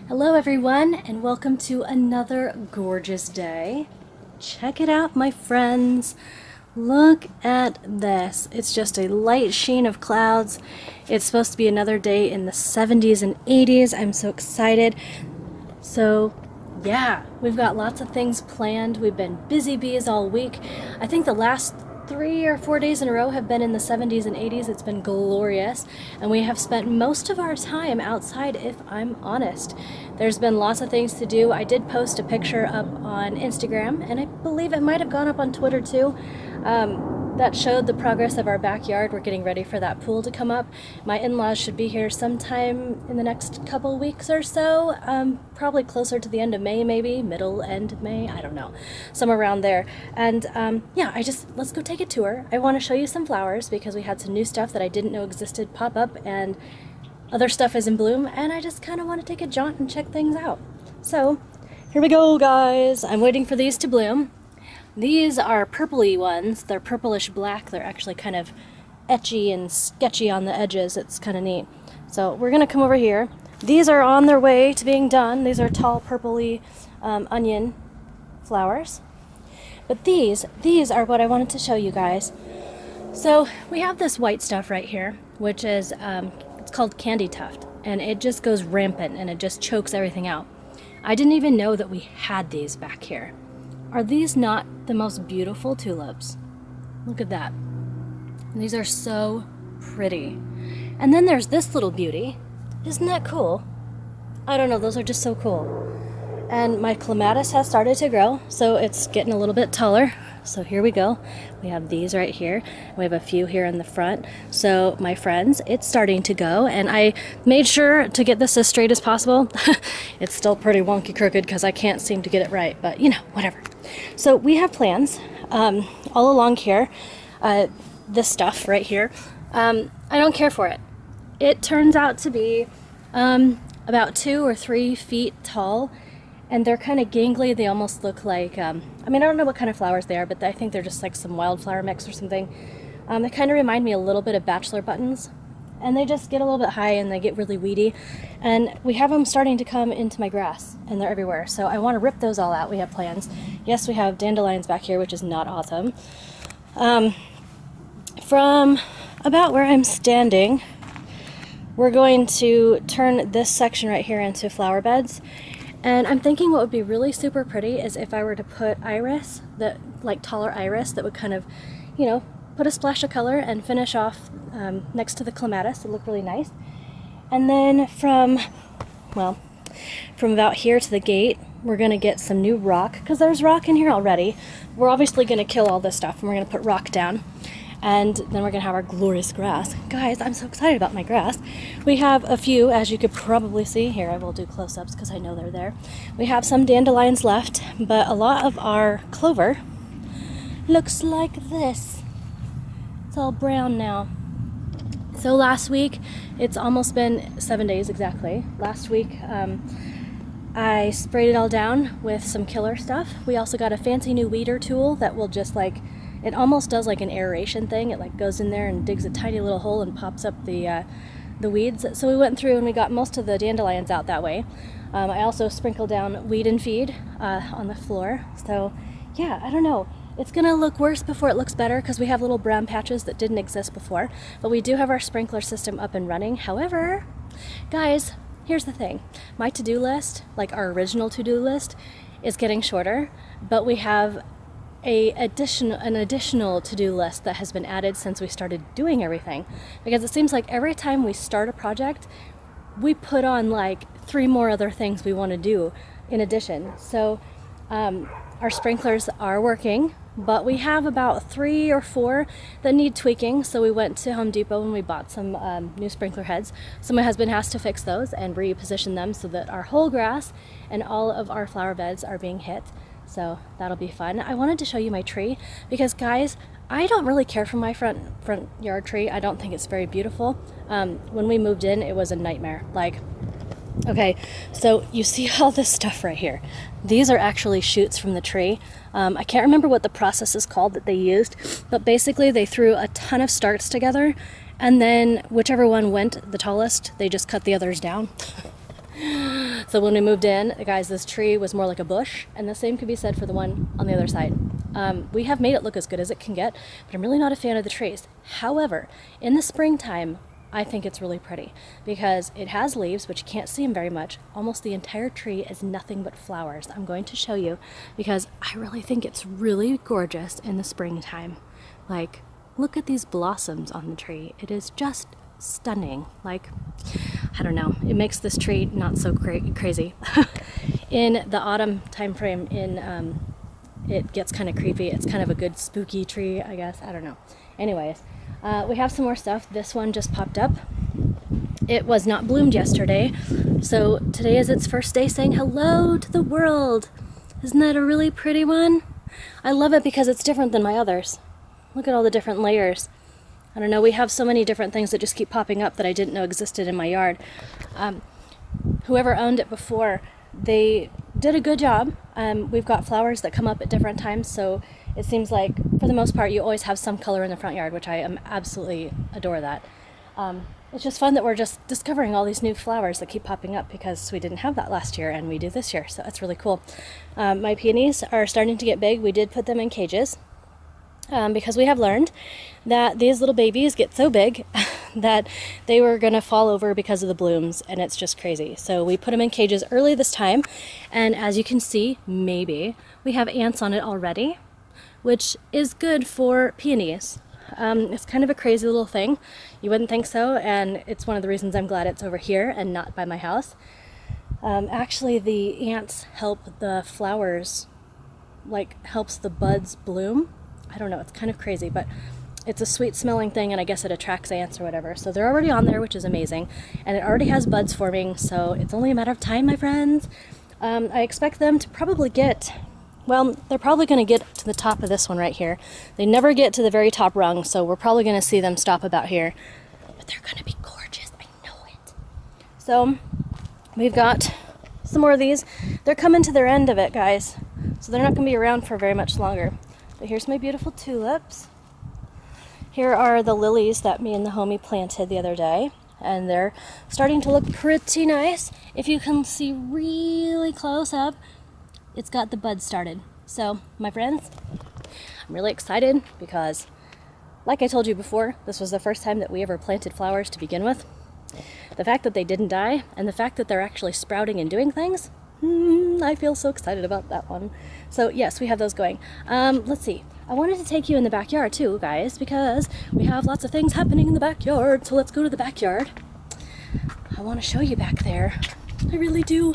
Hello everyone, and welcome to another gorgeous day. Check it out, my friends. Look at this. It's just a light sheen of clouds. It's supposed to be another day in the 70s and 80s. I'm so excited. So yeah, we've got lots of things planned. We've been busy bees all week. I think the last 3 or 4 days in a row have been in the 70s and 80s. It's been glorious, and we have spent most of our time outside, if I'm honest. There's been lots of things to do. I did post a picture up on Instagram, and I believe it might have gone up on Twitter too, that showed the progress of our backyard. We're getting ready for that pool to come up. My in-laws should be here sometime in the next couple weeks or so, probably closer to the end of May, maybe middle end May, I don't know, somewhere around there. And yeah, let's go take a tour. I want to show you some flowers because we had some new stuff that I didn't know existed pop up, and other stuff is in bloom, and I just kind of want to take a jaunt and check things out. So here we go, guys. I'm waiting for these to bloom. These are purpley ones. They're purplish black. They're actually kind of etchy and sketchy on the edges. It's kind of neat. So we're gonna come over here. These are on their way to being done. These are tall purpley onion flowers. But these are what I wanted to show you guys. So we have this white stuff right here, which is it's called candy tuft, and it just goes rampant and it just chokes everything out. I didn't even know that we had these back here. Are these not the most beautiful tulips? Look at that. These are so pretty. And then there's this little beauty. Isn't that cool? I don't know, those are just so cool. And my clematis has started to grow, so it's getting a little bit taller. So here we go. We have these right here. We have a few here in the front. So my friends, it's starting to go, and I made sure to get this as straight as possible. It's still pretty wonky crooked because I can't seem to get it right, but you know, whatever. So we have plans all along here. This stuff right here, I don't care for it. It turns out to be about 2 or 3 feet tall, and they're kind of gangly. They almost look like, I mean, I don't know what kind of flowers they are, but I think they're just like some wildflower mix or something. They kind of remind me a little bit of bachelor buttons, and they just get a little bit high and they get really weedy. And we have them starting to come into my grass, and they're everywhere. So I want to rip those all out. We have plans. Yes, we have dandelions back here, which is not awesome. From about where I'm standing, we're going to turn this section right here into flower beds. And I'm thinking what would be really super pretty is if I were to put iris, like taller iris that would kind of, you know, put a splash of color and finish off next to the clematis. It'd look really nice. And then from about here to the gate, we're going to get some new rock, because there's rock in here already. We're obviously going to kill all this stuff, and we're going to put rock down. And then we're going to have our glorious grass. Guys, I'm so excited about my grass. We have a few, as you could probably see. Here, I will do close-ups because I know they're there. We have some dandelions left, but a lot of our clover looks like this. It's all brown now. So last week, it's almost been 7 days exactly. Last week, I sprayed it all down with some killer stuff. We also got a fancy new weeder tool that will just like, it almost does like an aeration thing. It like goes in there and digs a tiny little hole and pops up the weeds. So we went through and we got most of the dandelions out that way. I also sprinkled down weed and feed on the floor. So yeah, I don't know. It's gonna look worse before it looks better because we have little brown patches that didn't exist before. But we do have our sprinkler system up and running. However, guys, here's the thing. My to-do list, like our original to-do list, is getting shorter, but we have an additional to-do list that has been added since we started doing everything, because it seems like every time we start a project we put on like 3 more other things we want to do in addition. So our sprinklers are working, but we have about 3 or 4 that need tweaking. So we went to Home Depot and we bought some new sprinkler heads. So my husband has to fix those and reposition them so that our whole grass and all of our flower beds are being hit. So that'll be fun. I wanted to show you my tree because, guys, I don't really care for my front yard tree. I don't think it's very beautiful. When we moved in, it was a nightmare. Like, okay, so you see all this stuff right here. These are actually shoots from the tree. I can't remember what the process is called that they used, but basically they threw a ton of starts together, and then whichever one went the tallest, they just cut the others down. So when we moved in, guys, this tree was more like a bush, and the same could be said for the one on the other side. We have made it look as good as it can get, but I'm really not a fan of the trees. However, in the springtime, I think it's really pretty because it has leaves, but you can't see them very much. Almost the entire tree is nothing but flowers. I'm going to show you because I really think it's really gorgeous in the springtime. Like, look at these blossoms on the tree. It is just stunning. Like, I don't know, it makes this tree not so crazy. In the autumn time frame, it gets kind of creepy. It's kind of a good spooky tree, I guess. I don't know. Anyways, we have some more stuff. This one just popped up. It was not bloomed yesterday, so today is its first day saying hello to the world. Isn't that a really pretty one? I love it because it's different than my others. Look at all the different layers. I don't know, we have so many different things that just keep popping up that I didn't know existed in my yard. Whoever owned it before, they did a good job. We've got flowers that come up at different times, so it seems like, for the most part, you always have some color in the front yard, which I absolutely adore that. It's just fun that we're just discovering all these new flowers that keep popping up because we didn't have that last year and we do this year, so that's really cool. My peonies are starting to get big. We did put them in cages because we have learned that these little babies get so big that they were going to fall over because of the blooms, and it's just crazy. So we put them in cages early this time, and as you can see, maybe, we have ants on it already, which is good for peonies. It's kind of a crazy little thing. You wouldn't think so, and it's one of the reasons I'm glad it's over here and not by my house. Actually, the ants help the flowers, like helps the buds bloom. I don't know, it's kind of crazy, but it's a sweet smelling thing, and I guess it attracts ants or whatever. So they're already on there, which is amazing, and it already has buds forming, so it's only a matter of time, my friends. I expect them to probably get, well, they're probably going to get to the top of this one right here. They never get to the very top rung, so we're probably going to see them stop about here. But they're going to be gorgeous, I know it. So we've got some more of these. They're coming to their end of it, guys, so they're not going to be around for very much longer. But here's my beautiful tulips. Here are the lilies that me and the homie planted the other day, and they're starting to look pretty nice. If you can see really close up, it's got the buds started. So, my friends, I'm really excited because, like I told you before, this was the first time that we ever planted flowers to begin with. The fact that they didn't die, and the fact that they're actually sprouting and doing things, I feel so excited about that one. So yes, we have those going. Let's see. I wanted to take you in the backyard too, guys, because we have lots of things happening in the backyard. So let's go to the backyard. I want to show you back there. I really do.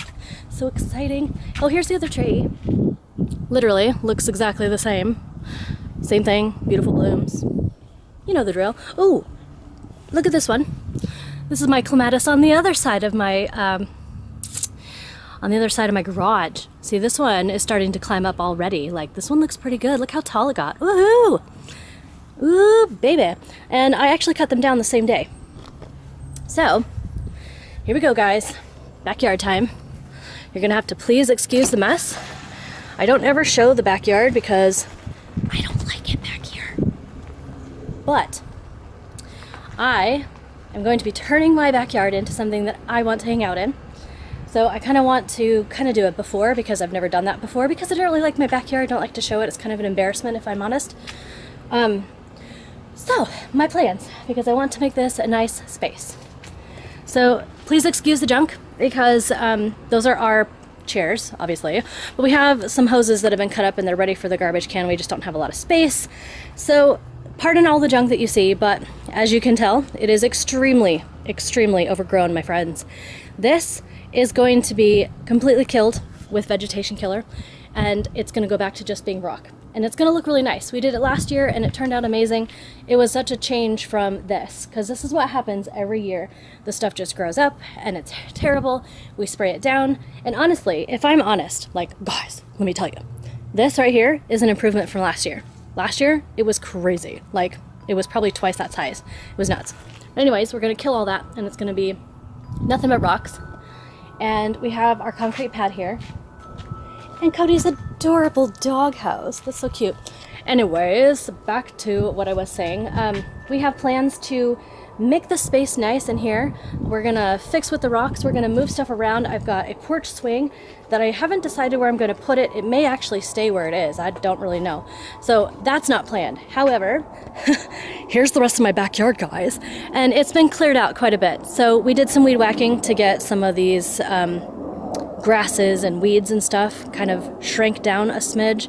So exciting. Oh, here's the other tree. Literally looks exactly the same. Same thing, beautiful blooms. You know the drill. Oh, look at this one. This is my clematis on the other side of my garage. See, this one is starting to climb up already. Like, this one looks pretty good. Look how tall it got. Woohoo! Ooh, baby. And I actually cut them down the same day. So, here we go, guys. Backyard time. You're gonna have to please excuse the mess. I don't ever show the backyard because I don't like it back here. But I am going to be turning my backyard into something that I want to hang out in. So I kind of want to do it before because I've never done that before because I don't really like my backyard. I don't like to show it. It's kind of an embarrassment if I'm honest. So my plans, because I want to make this a nice space. So please excuse the junk because those are our chairs, obviously. But we have some hoses that have been cut up and they're ready for the garbage can. We just don't have a lot of space. So pardon all the junk that you see, but as you can tell, it is extremely, extremely overgrown, my friends. This is going to be completely killed with vegetation killer, and it's going to go back to just being rock. And it's going to look really nice. We did it last year and it turned out amazing. It was such a change from this, because this is what happens every year. The stuff just grows up and it's terrible. We spray it down, and honestly, if I'm honest, like, guys, let me tell you, this right here is an improvement from last year. Last year, it was crazy. Like, it was probably twice that size. It was nuts. But anyways, we're going to kill all that, and it's going to be nothing but rocks. And we have our concrete pad here. And Cody's adorable doghouse. That's so cute. Anyways, back to what I was saying. we have plans to make the space nice in here. We're gonna fix with the rocks, we're gonna move stuff around. I've got a porch swing that I haven't decided where I'm gonna put it. It may actually stay where it is, I don't really know. So that's not planned. However, here's the rest of my backyard, guys. And it's been cleared out quite a bit. So we did some weed whacking to get some of these grasses and weeds and stuff kind of shrank down a smidge.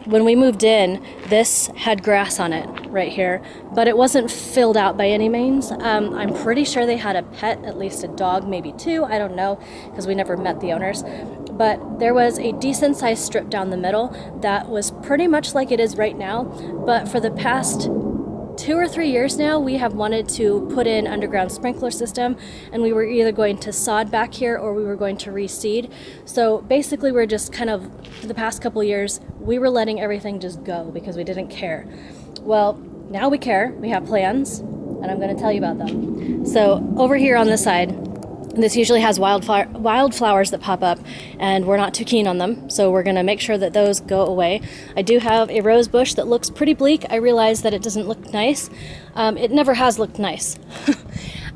When we moved in, this had grass on it right here, but it wasn't filled out by any means. I'm pretty sure they had a pet, at least a dog, maybe two, I don't know, because we never met the owners. But there was a decent sized strip down the middle that was pretty much like it is right now, but for the past 2 or 3 years now, we have wanted to put in underground sprinkler system, and we were either going to sod back here or we were going to reseed. So basically we're just kind of, for the past couple years, we were letting everything just go because we didn't care. Well, now we care, we have plans, and I'm going to tell you about them. So over here on this side, this usually has wildflowers that pop up, and we're not too keen on them, so we're going to make sure that those go away. I do have a rose bush that looks pretty bleak. I realize that it doesn't look nice. It never has looked nice.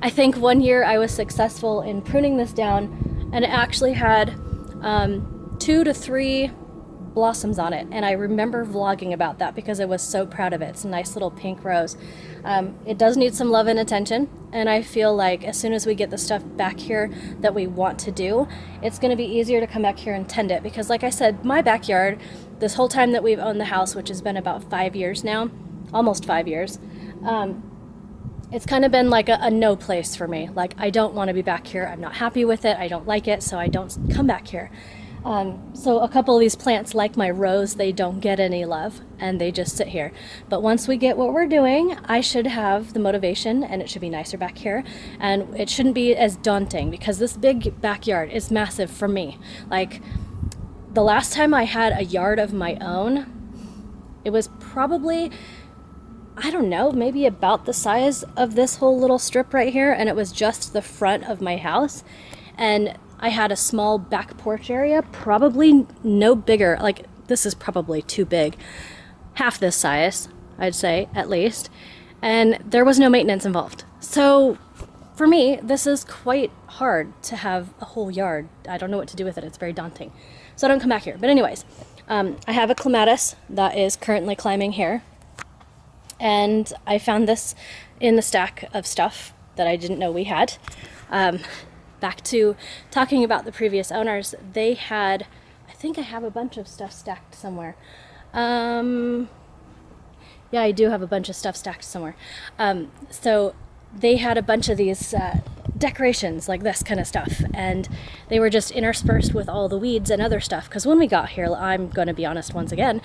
I think one year I was successful in pruning this down, and it actually had 2 to 3 blossoms on it, and I remember vlogging about that because I was so proud of it. It's a nice little pink rose. It does need some love and attention, and I feel like as soon as we get the stuff back here that we want to do, it's going to be easier to come back here and tend it, because like I said, my backyard, this whole time that we've owned the house, which has been about 5 years now, almost 5 years, it's kind of been like a no place for me. Like, I don't want to be back here, I'm not happy with it, I don't like it, so I don't come back here. So a couple of these plants, like my rose, they don't get any love and they just sit here. But once we get what we're doing, I should have the motivation and it should be nicer back here, and it shouldn't be as daunting because this big backyard is massive for me. Like, the last time I had a yard of my own, it was probably, I don't know, maybe about the size of this whole little strip right here, and it was just the front of my house. And I had a small back porch area, probably no bigger, like this is probably too big, half this size, I'd say, at least, and there was no maintenance involved. So for me, this is quite hard to have a whole yard. I don't know what to do with it, it's very daunting. So I don't come back here. But anyways, I have a clematis that is currently climbing here, and I found this in the stack of stuff that I didn't know we had. Back to talking about the previous owners, they had, I think I have a bunch of stuff stacked somewhere. Yeah, I do have a bunch of stuff stacked somewhere. So they had a bunch of these decorations like this kind of stuff, and they were just interspersed with all the weeds and other stuff, because when we got here, I'm going to be honest once again,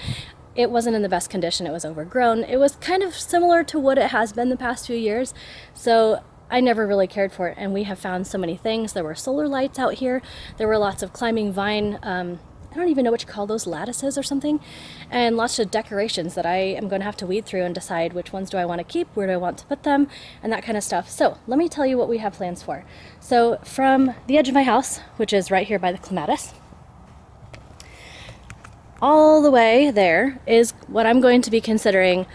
it wasn't in the best condition. It was overgrown. It was kind of similar to what it has been the past few years, so I never really cared for it, and we have found so many things. There were solar lights out here, there were lots of climbing vine, I don't even know what you call those, lattices or something, and lots of decorations that I am going to have to weed through and decide which ones do I want to keep, where do I want to put them, and that kind of stuff. So let me tell you what we have plans for. So from the edge of my house, which is right here by the clematis, all the way there is what I'm going to be considering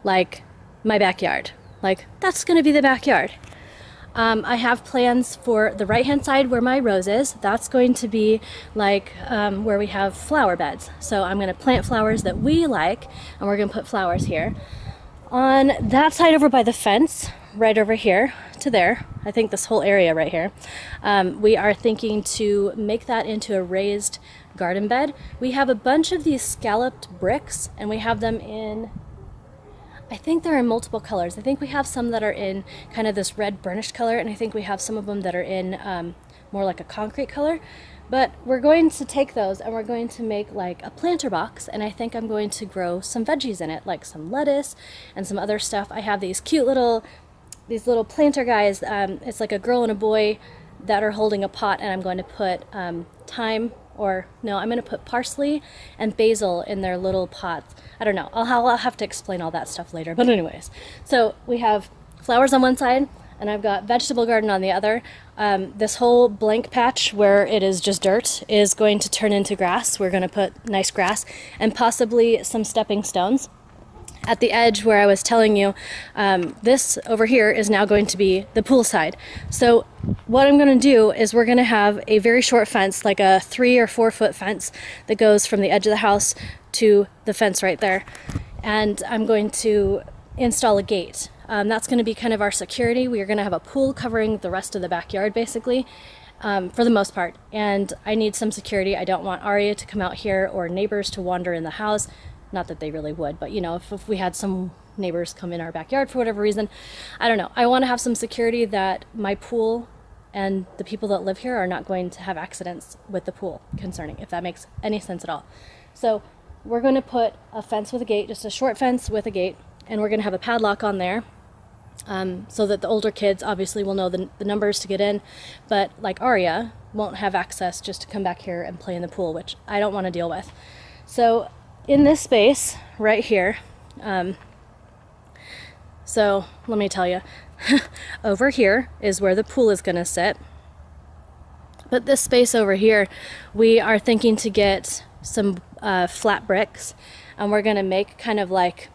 like my backyard. Like, that's going to be the backyard. I have plans for the right hand side where my rose is. That's going to be like where we have flower beds. So I'm going to plant flowers that we like, and we're going to put flowers here. On that side over by the fence, right over here to there, I think this whole area right here, we are thinking to make that into a raised garden bed. We have a bunch of these scalloped bricks, and we have them in, I think they're in multiple colors. I think we have some that are in kind of this red burnished color, and I think we have some of them that are in more like a concrete color. But we're going to take those and we're going to make like a planter box, and I think I'm going to grow some veggies in it, like some lettuce and some other stuff. I have these cute little, planter guys. It's like a girl and a boy that are holding a pot, and I'm going to put thyme, or no, I'm going to put parsley and basil in their little pots. I don't know. I'll have to explain all that stuff later. But anyways, so we have flowers on one side, and I've got vegetable garden on the other. This whole blank patch where it is just dirt is going to turn into grass. We're going to put nice grass and possibly some stepping stones. at the edge where I was telling you, this over here is now going to be the pool side. So what I'm going to do is we're going to have a very short fence, like a 3 or 4 foot fence that goes from the edge of the house to the fence right there. And I'm going to install a gate. That's going to be kind of our security. We are going to have a pool covering the rest of the backyard basically, for the most part. And I need some security. I don't want Aria to come out here or neighbors to wander in the house. Not that they really would, but you know, if we had some neighbors come in our backyard for whatever reason, I don't know. I want to have some security that my pool and the people that live here are not going to have accidents with the pool concerning, if that makes any sense at all. So we're going to put a fence with a gate, just a short fence with a gate, and we're going to have a padlock on there, so that the older kids obviously will know the numbers to get in, but like Aria won't have access just to come back here and play in the pool, which I don't want to deal with. So in this space right here, so let me tell you, over here is where the pool is going to sit. But this space over here, we are thinking to get some flat bricks, and we're going to make kind of like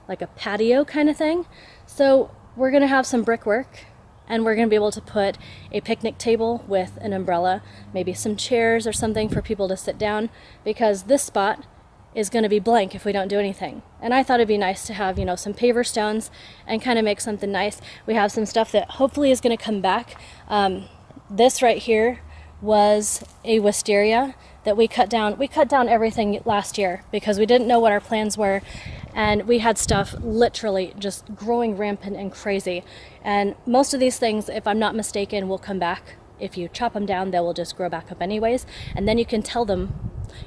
a patio kind of thing. So we're going to have some brickwork, and we're going to be able to put a picnic table with an umbrella, maybe some chairs or something for people to sit down, because this spot is going to be blank if we don't do anything. And I thought it'd be nice to have, you know, some paver stones and kind of make something nice. We have some stuff that hopefully is going to come back. This right here was a wisteria that we cut down. We cut down everything last year because we didn't know what our plans were, and we had stuff literally just growing rampant and crazy. And most of these things, if I'm not mistaken, will come back. If you chop them down, they will just grow back up anyways, and then you can tell them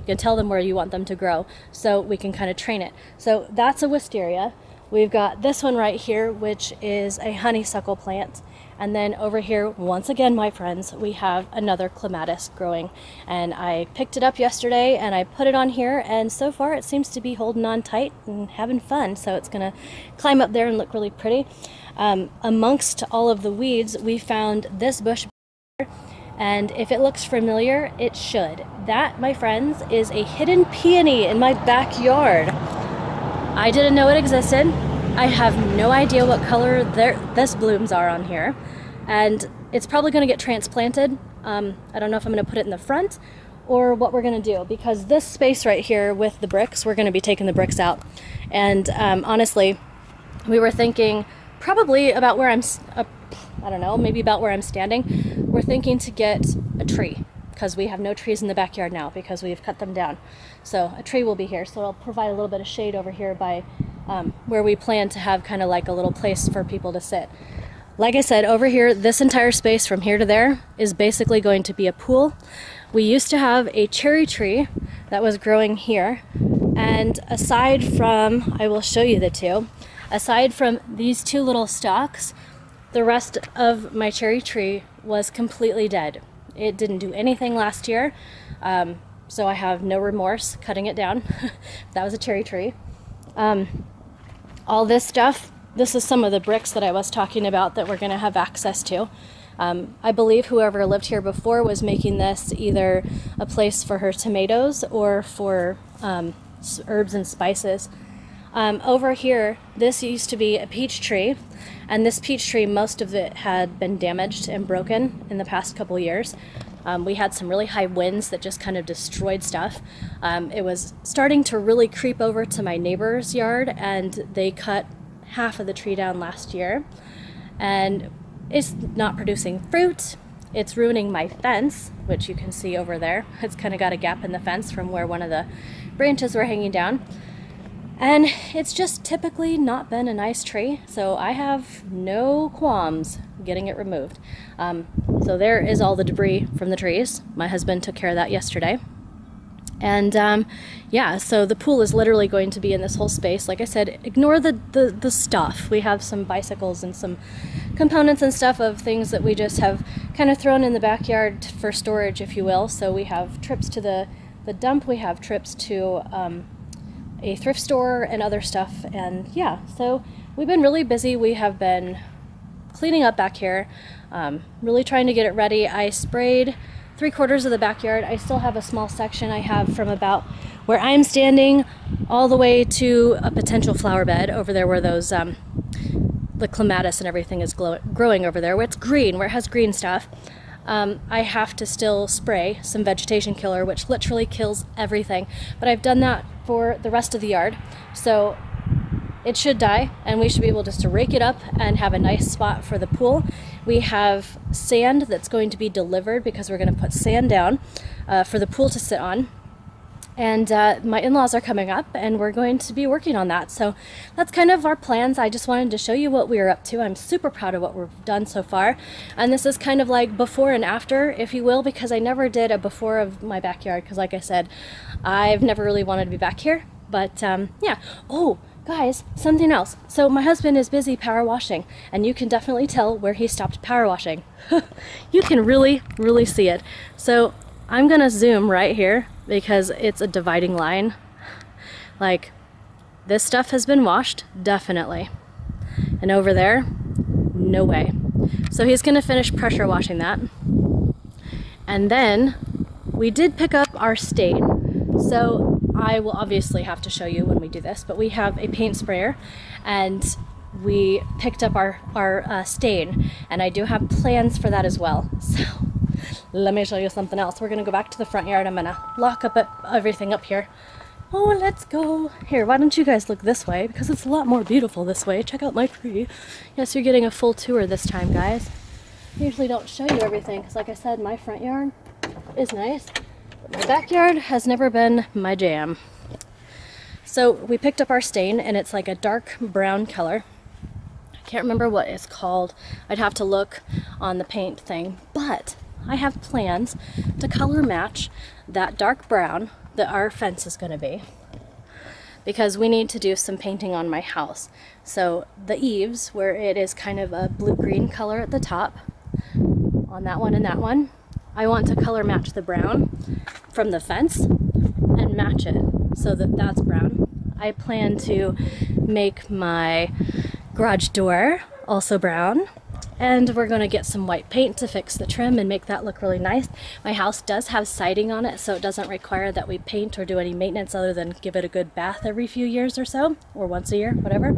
where you want them to grow, so we can kind of train it. So that's a wisteria. We've got this one right here, which is a honeysuckle plant. And then over here, once again, my friends, we have another clematis growing. And I picked it up yesterday and I put it on here, and so far it seems to be holding on tight and having fun. So it's gonna climb up there and look really pretty. Amongst all of the weeds, we found this bush. And if it looks familiar, it should. That, my friends, is a hidden peony in my backyard. I didn't know it existed. I have no idea what color this blooms are on here. And it's probably going to get transplanted. I don't know if I'm going to put it in the front or what we're going to do, because this space right here with the bricks, we're going to be taking the bricks out. And honestly, we were thinking probably about where I don't know, maybe about where I'm standing. We're thinking to get a tree, because we have no trees in the backyard now because we've cut them down. So a tree will be here, so it'll provide a little bit of shade over here by where we plan to have kind of like a little place for people to sit. Like I said, over here, this entire space from here to there is basically going to be a pool. We used to have a cherry tree that was growing here, and aside from, I will show you the two, aside from these two little stalks, the rest of my cherry tree was completely dead. It didn't do anything last year, so I have no remorse cutting it down. That was a cherry tree. All this stuff, this is some of the bricks that I was talking about that we're going to have access to. I believe whoever lived here before was making this either a place for her tomatoes or for herbs and spices. Over here, this used to be a peach tree, and this peach tree, most of it had been damaged and broken in the past couple years. We had some really high winds that just kind of destroyed stuff. It was starting to really creep over to my neighbor's yard, and they cut half of the tree down last year. And it's not producing fruit. It's ruining my fence, which you can see over there. It's kind of got a gap in the fence from where one of the branches were hanging down. And it's just typically not been a nice tree, so I have no qualms getting it removed. So there is all the debris from the trees. My husband took care of that yesterday. And yeah, so the pool is literally going to be in this whole space. Like I said, ignore the stuff. We have some bicycles and some components and stuff of things that we just have kind of thrown in the backyard for storage, if you will. So we have trips to the dump, we have trips to a thrift store and other stuff. And yeah, so we've been really busy. We have been cleaning up back here, really trying to get it ready. I sprayed 3/4 of the backyard. I still have a small section I have from about where I'm standing all the way to a potential flower bed over there where those the clematis and everything is growing over there, where it's green, where it has green stuff. I have to still spray some vegetation killer, which literally kills everything. But I've done that for the rest of the yard. So it should die, and we should be able just to rake it up and have a nice spot for the pool. We have sand that's going to be delivered because we're going to put sand down for the pool to sit on. And my in-laws are coming up, and we're going to be working on that. So that's kind of our plans. I just wanted to show you what we are up to. I'm super proud of what we've done so far. And this is kind of like before and after, if you will, because I never did a before of my backyard. Because like I said, I've never really wanted to be back here. But yeah. Oh, guys, something else. So my husband is busy power washing, and you can definitely tell where he stopped power washing. You can really, really see it. So I'm gonna zoom right here because it's a dividing line. Like, this stuff has been washed, definitely. And over there, no way. So he's gonna finish pressure washing that. And then we did pick up our stain. So I will obviously have to show you when we do this, but we have a paint sprayer and we picked up our stain, and I do have plans for that as well. So let me show you something else. We're gonna go back to the front yard. I'm gonna lock up everything up here. Oh, let's go. Here, why don't you guys look this way, because it's a lot more beautiful this way. Check out my tree. Yes, you're getting a full tour this time, guys. I usually don't show you everything, because like I said, my front yard is nice, but my backyard has never been my jam. So we picked up our stain, and it's like a dark brown color. I can't remember what it's called. I'd have to look on the paint thing, but I have plans to color match that dark brown that our fence is going to be, because we need to do some painting on my house. So the eaves, where it is kind of a blue-green color at the top, on that one and that one, I want to color match the brown from the fence and match it so that that's brown. I plan to make my garage door also brown, and we're going to get some white paint to fix the trim and make that look really nice. My house does have siding on it, so it doesn't require that we paint or do any maintenance other than give it a good bath every few years or so, or once a year, whatever.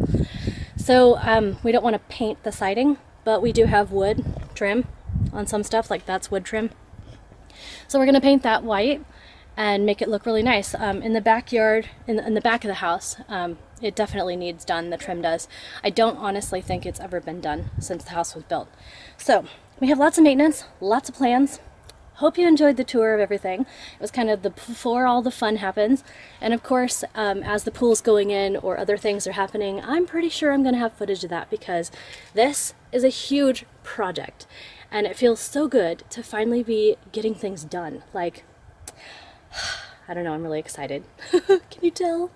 So we don't want to paint the siding, but we do have wood trim on some stuff, like that's wood trim. So we're going to paint that white and make it look really nice. In the backyard, in the back of the house, it definitely needs done, the trim does. I don't honestly think it's ever been done since the house was built. So we have lots of maintenance, lots of plans. Hope you enjoyed the tour of everything. It was kind of before all the fun happens. And of course, as the pool's going in or other things are happening, I'm pretty sure I'm gonna have footage of that, because this is a huge project. And it feels so good to finally be getting things done. Like, I don't know, I'm really excited. Can you tell?